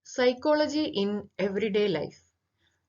Psychology in everyday life.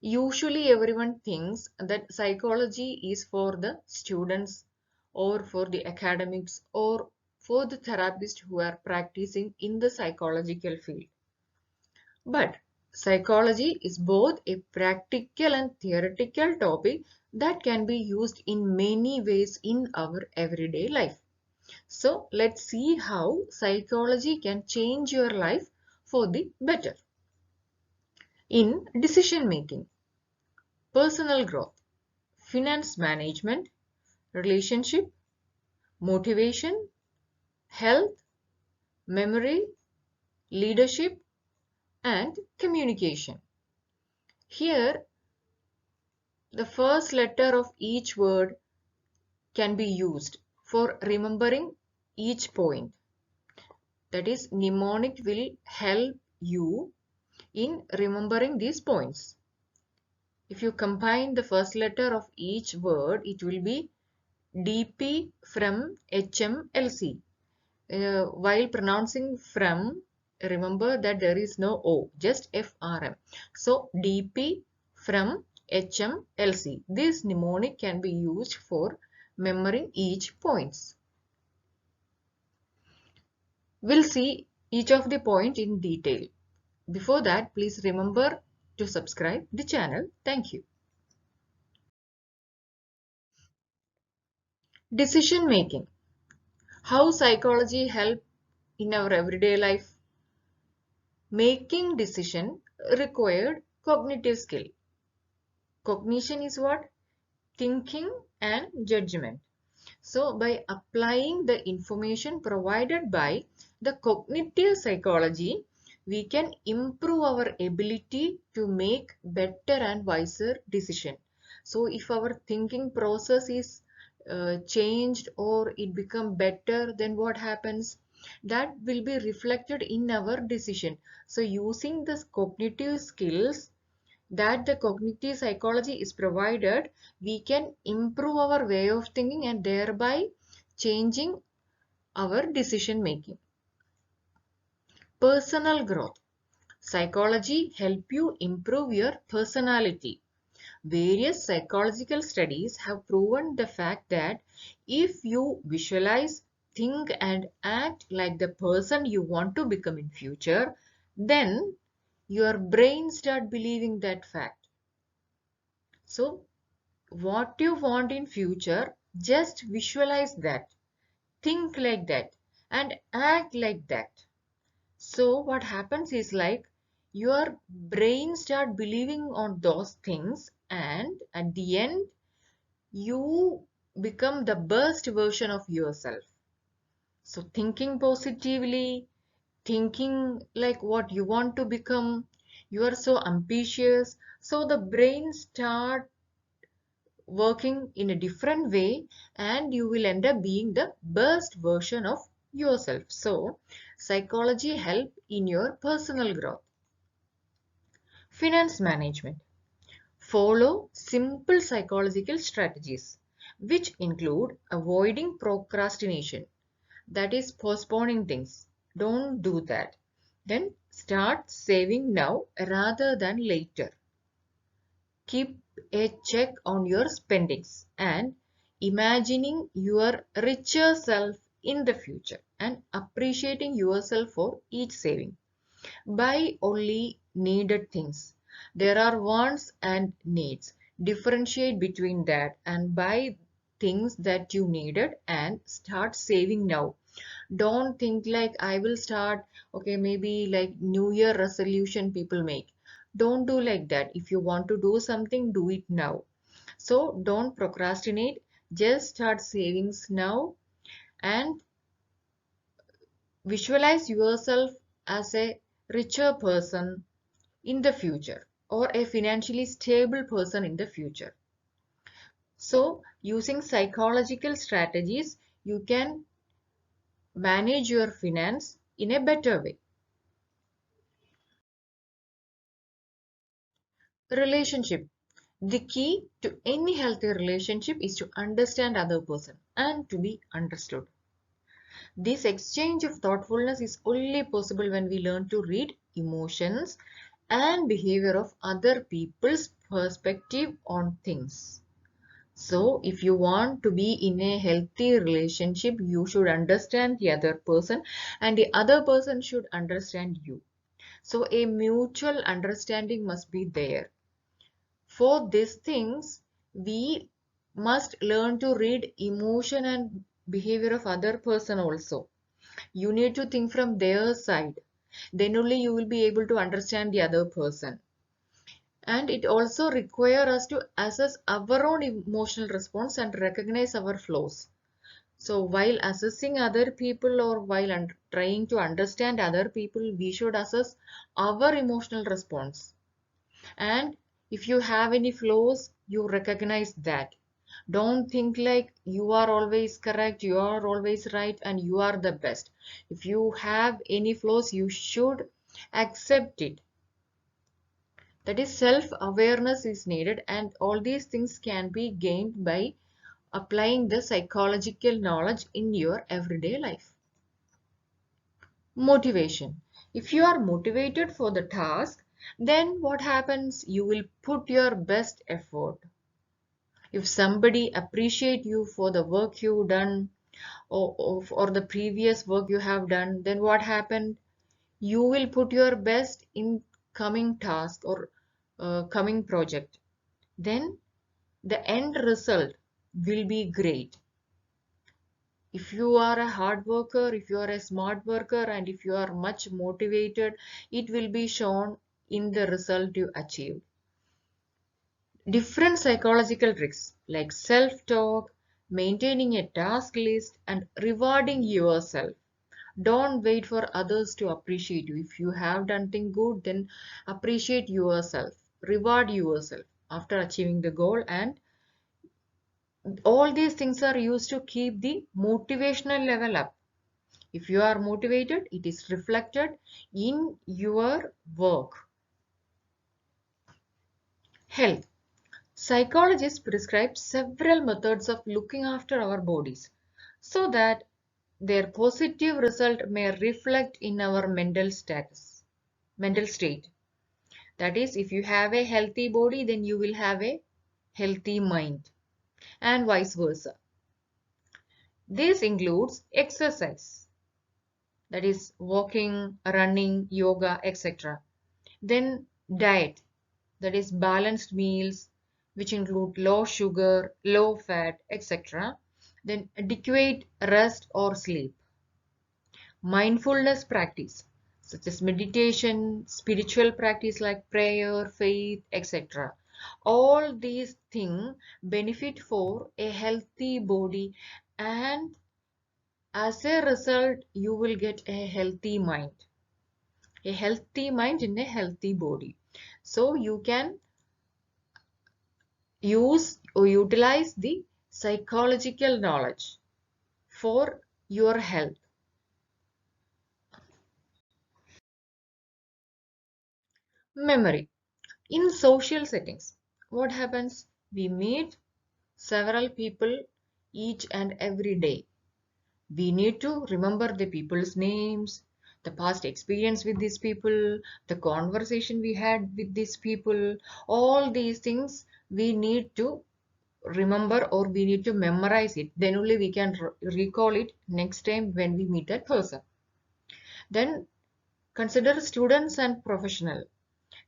Usually everyone thinks that psychology is for the students or for the academics or for the therapists who are practicing in the psychological field. But psychology is both a practical and theoretical topic that can be used in many ways in our everyday life. So let's see how psychology can change your life for the better. In decision making, personal growth, finance management, relationship, motivation, health, memory, leadership, and communication. Here, the first letter of each word can be used for remembering each point. That is, mnemonic will help you in remembering these points. If you combine the first letter of each word, it will be DP from HMLC. While pronouncing from, remember that there is no O, just FRM. So DP from HMLC. This mnemonic can be used for remembering each points. We'll see each of the point in detail. Before that, please remember to subscribe the channel. Thank you. Decision making. How psychology help in our everyday life? Making decision required cognitive skill. Cognition is what? Thinking and judgment. So by applying the information provided by the cognitive psychology, we can improve our ability to make better and wiser decision. So if our thinking process is changed or it become better, then what happens? That will be reflected in our decision. So using the cognitive skills that the cognitive psychology is provided, we can improve our way of thinking and thereby changing our decision making. Personal growth. Psychology help you improve your personality. Various psychological studies have proven the fact that if you visualize, think and act like the person you want to become in future, then your brain start believing that fact. So what you want in future, just visualize that, think like that and act like that. So what happens is like your brain start believing on those things and at the end you become the best version of yourself. So thinking positively, thinking like what you want to become, you are so ambitious, so the brain start working in a different way and you will end up being the best version of yourself. So psychology help in your personal growth. Finance management. Follow simple psychological strategies which include avoiding procrastination, that is postponing things. Don't do that. Then start saving now rather than later. Keep a check on your spendings and imagining your richer self in the future and appreciating yourself for each saving. Buy only needed things. There are wants and needs. Differentiate between that and buy things that you needed and start saving now. Don't think like I will start, okay, maybe like New Year resolution people make. Don't do like that. If you want to do something, do it now. So don't procrastinate. Just start savings now and visualize yourself as a richer person in the future or a financially stable person in the future. So using psychological strategies, you can manage your finance in a better way. Relationship. The key to any healthy relationship is to understand other person and to be understood. This exchange of thoughtfulness is only possible when we learn to read emotions and behavior of other people's perspective on things. So, if you want to be in a healthy relationship, you should understand the other person and the other person should understand you. So, a mutual understanding must be there. For these things, we must learn to read emotion and behavior of other person also. You need to think from their side. Then only you will be able to understand the other person. And it also requires us to assess our own emotional response and recognize our flaws. So while assessing other people or while trying to understand other people, we should assess our emotional response. And if you have any flaws, you recognize that. Don't think like you are always correct, you are always right, and you are the best. If you have any flaws, you should accept it. That is, self-awareness is needed, and all these things can be gained by applying the psychological knowledge in your everyday life. Motivation. If you are motivated for the task, then what happens? You will put your best effort. If somebody appreciate you for the work you've done or the previous work you have done, then what happened? You will put your best in coming task or coming project. Then the end result will be great. If you are a hard worker, if you are a smart worker, and if you are much motivated, it will be shown in the result you achieve. Different psychological tricks like self-talk, maintaining a task list, and rewarding yourself. Don't wait for others to appreciate you. If you have done things good, then appreciate yourself. Reward yourself after achieving the goal, and all these things are used to keep the motivational level up. If you are motivated, it is reflected in your work. Health. Psychologists prescribe several methods of looking after our bodies so that their positive result may reflect in our mental state. That is, if you have a healthy body, then you will have a healthy mind, and vice versa. This includes exercise, that is walking, running, yoga, etc. Then diet, that is balanced meals which include low sugar, low fat, etc. Then adequate rest or sleep. Mindfulness practice such as meditation, spiritual practice like prayer, faith, etc. All these things benefit for a healthy body, and as a result you will get a healthy mind. A healthy mind in a healthy body. So you can use or utilize the psychological knowledge for your health. Memory. In social settings, what happens? We meet several people each and every day. We need to remember the people's names, the past experience with these people, the conversation we had with these people. All these things we need to remember, or we need to memorize it. Then only we can recall it next time when we meet that person. Then consider students and professional.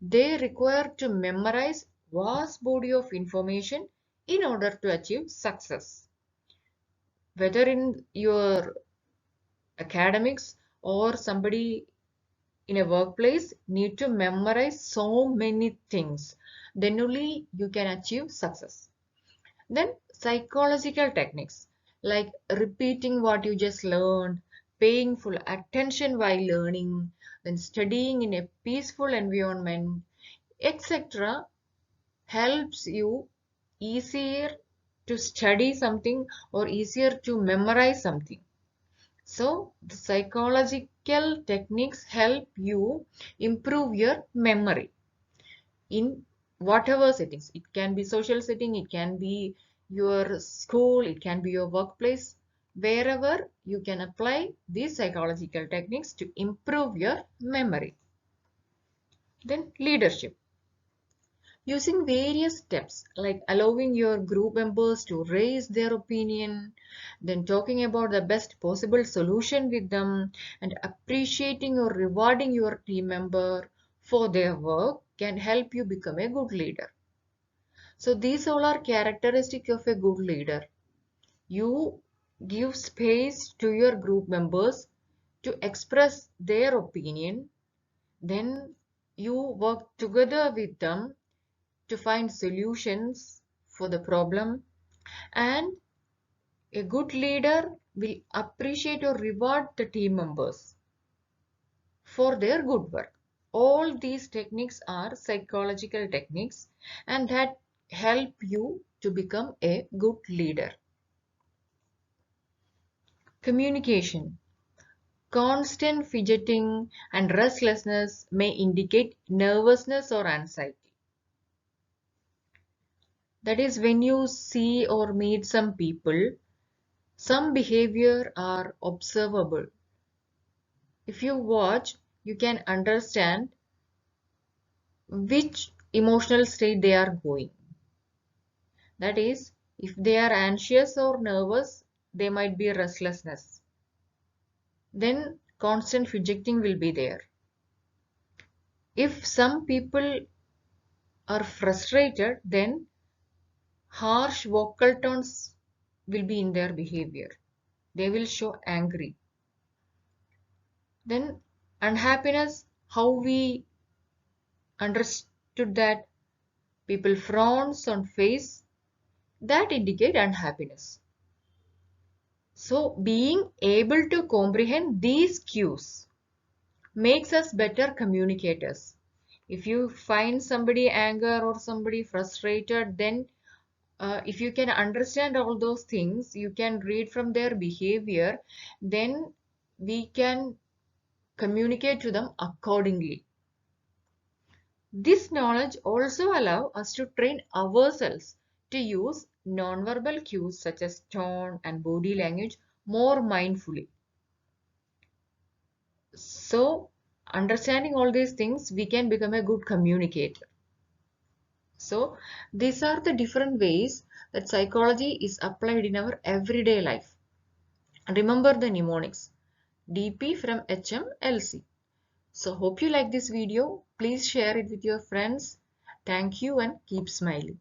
They require to memorize vast body of information in order to achieve success. Whether in your academics or somebody in a workplace need to memorize so many things. Then only you can achieve success. Then psychological techniques like repeating what you just learned, paying full attention while learning, then studying in a peaceful environment, etc. helps you easier to study something or easier to memorize something. So the psychological techniques help you improve your memory in whatever settings. It can be social setting, it can be your school, it can be your workplace. wherever you can apply these psychological techniques to improve your memory. Then leadership. Using various steps like allowing your group members to raise their opinion, then talking about the best possible solution with them, and appreciating or rewarding your team member for their work can help you become a good leader. So these all are characteristics of a good leader. You give space to your group members to express their opinion, then you work together with them to find solutions for the problem, and a good leader will appreciate or reward the team members for their good work. All these techniques are psychological techniques and that help you to become a good leader. Communication. Constant fidgeting and restlessness may indicate nervousness or anxiety. That is, when you see or meet some people, some behavior are observable. If you watch, you can understand which emotional state they are going. That is, if they are anxious or nervous, they might be restlessness. Then constant fidgeting will be there. If some people are frustrated, then harsh vocal tones will be in their behavior. They will show angry. Then unhappiness, how we understood that people frowns on face, that indicate unhappiness. So being able to comprehend these cues makes us better communicators. If you find somebody anger or somebody frustrated, then if you can understand all those things, you can read from their behavior, then we can communicate to them accordingly. This knowledge also allows us to train ourselves to use nonverbal cues such as tone and body language more mindfully. So, understanding all these things, we can become a good communicator. So, these are the different ways that psychology is applied in our everyday life. Remember the mnemonics. DP from HMLC. So, hope you like this video. Please share it with your friends. Thank you and keep smiling.